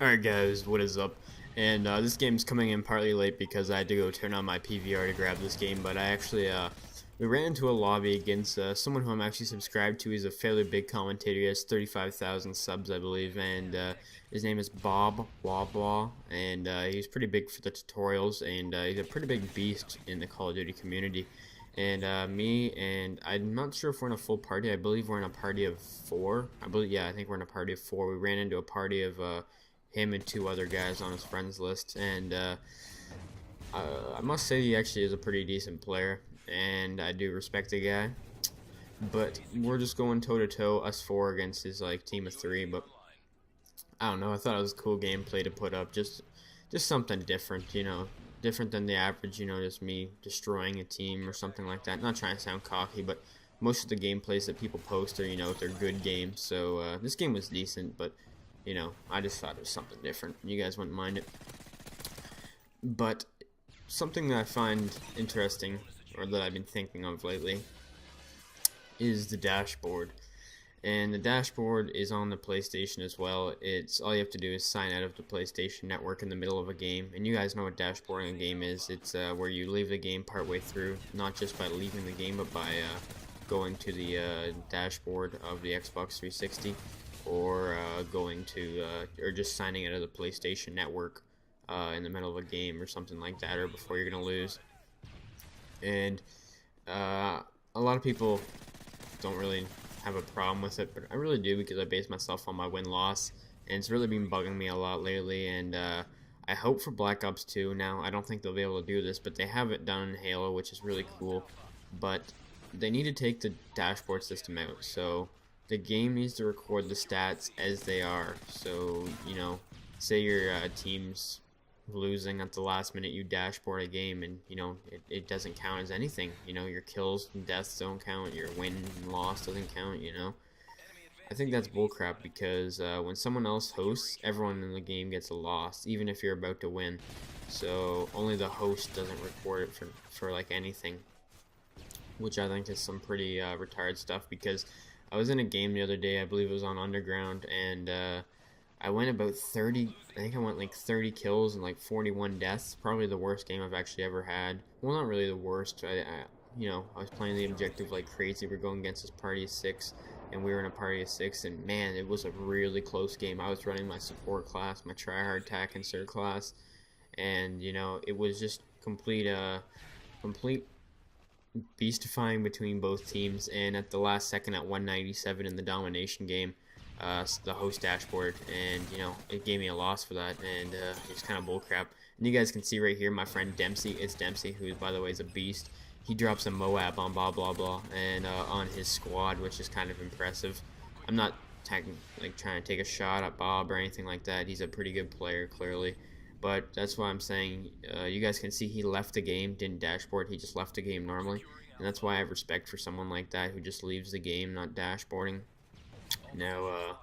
Alright guys, what is up? And this game's coming in partly late because I had to go turn on my PVR to grab this game, but we ran into a lobby against someone who I'm actually subscribed to. He's a fairly big commentator. He has 35,000 subs, I believe, and his name is Boblawblaw, and he's pretty big for the tutorials, and he's a pretty big beast in the Call of Duty community. And me and I'm not sure if we're in a full party. I believe we're in a party of 4. I think we're in a party of 4. We ran into a party of him and 2 other guys on his friends list, and I must say he actually is a pretty decent player, and I do respect the guy. But we're just going toe to toe, us 4 against his team of 3. But I don't know. I thought it was a cool gameplay to put up, just something different, different than the average, just me destroying a team or something like that. Not trying to sound cocky, but most of the gameplays that people post are, they're good games. So this game was decent, but I just thought it was something different. You guys wouldn't mind it. But something that I find interesting, or that I've been thinking of lately, is the dashboard. And the dashboard is on the PlayStation as well. It's all you have to do is sign out of the PlayStation network in the middle of a game. And you guys know what dashboarding a game is. It's where you leave the game partway through, not just by leaving the game, but by going to the dashboard of the Xbox 360. Or or just signing out of the PlayStation Network in the middle of a game or something like that, or before you're gonna lose. And a lot of people don't really have a problem with it, but I really do, because I base myself on my win-loss, and it's really been bugging me a lot lately. And I hope for Black Ops 2 now. I don't think they'll be able to do this, but they have it done in Halo, which is really cool. But they need to take the dashboard system out. So the game needs to record the stats as they are. So, say your team's losing at the last minute, you dashboard a game, and, it doesn't count as anything. Your kills and deaths don't count, your win and loss doesn't count, I think that's bullcrap, because when someone else hosts, everyone in the game gets a loss, even if you're about to win. So only the host doesn't record it for like anything, which I think is some pretty retired stuff. Because I was in a game the other day, I believe it was on Underground, and I went about 30, I think I went like 30 kills and like 41 deaths. Probably the worst game I've actually ever had. Well, not really the worst. I was playing the objective like crazy. We're going against this party of 6, and we were in a party of 6, and man, it was a really close game. I was running my support class, my tryhard tac insert class, and it was just complete beastifying between both teams. And at the last second, at 197 in the domination game, the host dashboard, and it gave me a loss for that, and it's kind of bullcrap. And you guys can see right here, my friend Dempsey, who by the way is a beast. He drops a MOAB on Boblawblaw and on his squad, which is kind of impressive. I'm not trying to take a shot at Bob or anything like that. He's a pretty good player, clearly. But that's why I'm saying, you guys can see he left the game, didn't dashboard, he just left the game normally. And that's why I have respect for someone like that, who just leaves the game, not dashboarding. Now,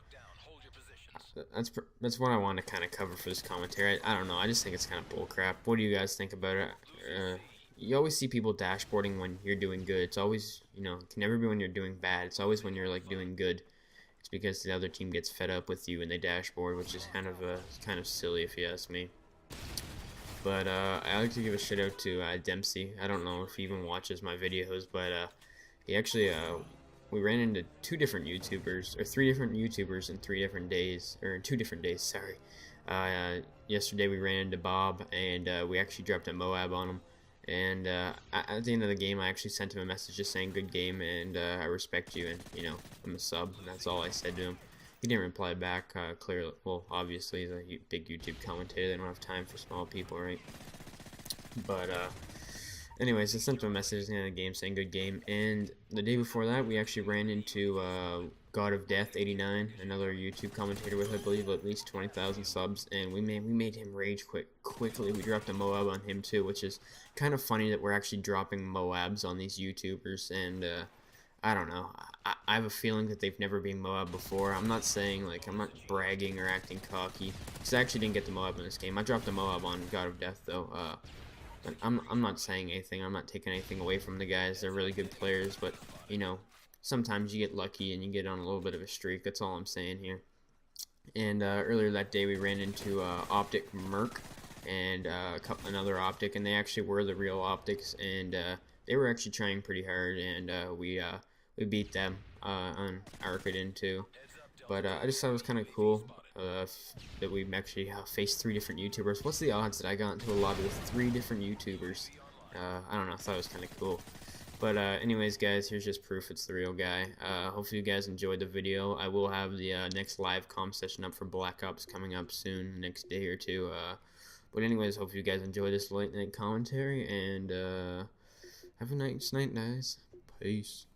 that's what I want to kind of cover for this commentary. I don't know, I just think it's kind of bullcrap. What do you guys think about it? You always see people dashboarding when you're doing good. It's always, it can never be when you're doing bad. It's always when you're like doing good. It's because the other team gets fed up with you and they dashboard, which is kind of silly if you ask me. But I like to give a shout out to Dempsey. I don't know if he even watches my videos, but he actually we ran into 2 different YouTubers, or 3 different YouTubers in 3 different days, or in 2 different days. Sorry. Yesterday we ran into Bob, and we actually dropped a MOAB on him. And at the end of the game, I actually sent him a message just saying good game, and I respect you, and I'm a sub, and that's all I said to him. He didn't reply back, clearly. Well, obviously he's a big YouTube commentator. They don't have time for small people, right? But anyways, I sent him a message at the end of the game saying good game. And the day before that, we actually ran into God of Death 89, another YouTube commentator with, I believe, at least 20,000 subs, and we made him rage quickly. We dropped a MOAB on him too, which is kind of funny that we're actually dropping MOABs on these YouTubers. And I don't know. I have a feeling that they've never been MOAB before. I'm not saying, I'm not bragging or acting cocky, because I actually didn't get the MOAB in this game. I dropped a MOAB on God of Death though. I'm not saying anything. I'm not taking anything away from the guys. They're really good players, but sometimes you get lucky and you get on a little bit of a streak. That's all I'm saying here. And earlier that day we ran into Optic Merc and another Optic, and they actually were the real Optics, and they were actually trying pretty hard, and we beat them on Arcadin too. But I just thought it was kind of cool that we actually faced 3 different YouTubers. What's the odds that I got into a lobby with 3 different YouTubers? I don't know, I thought it was kind of cool. But anyways, guys, here's just proof it's the real guy. Hopefully you guys enjoyed the video. I will have the next live comm session up for Black Ops coming up soon, next day or two. But anyways, hope you guys enjoy this late night commentary, and have a nice night, guys. Peace.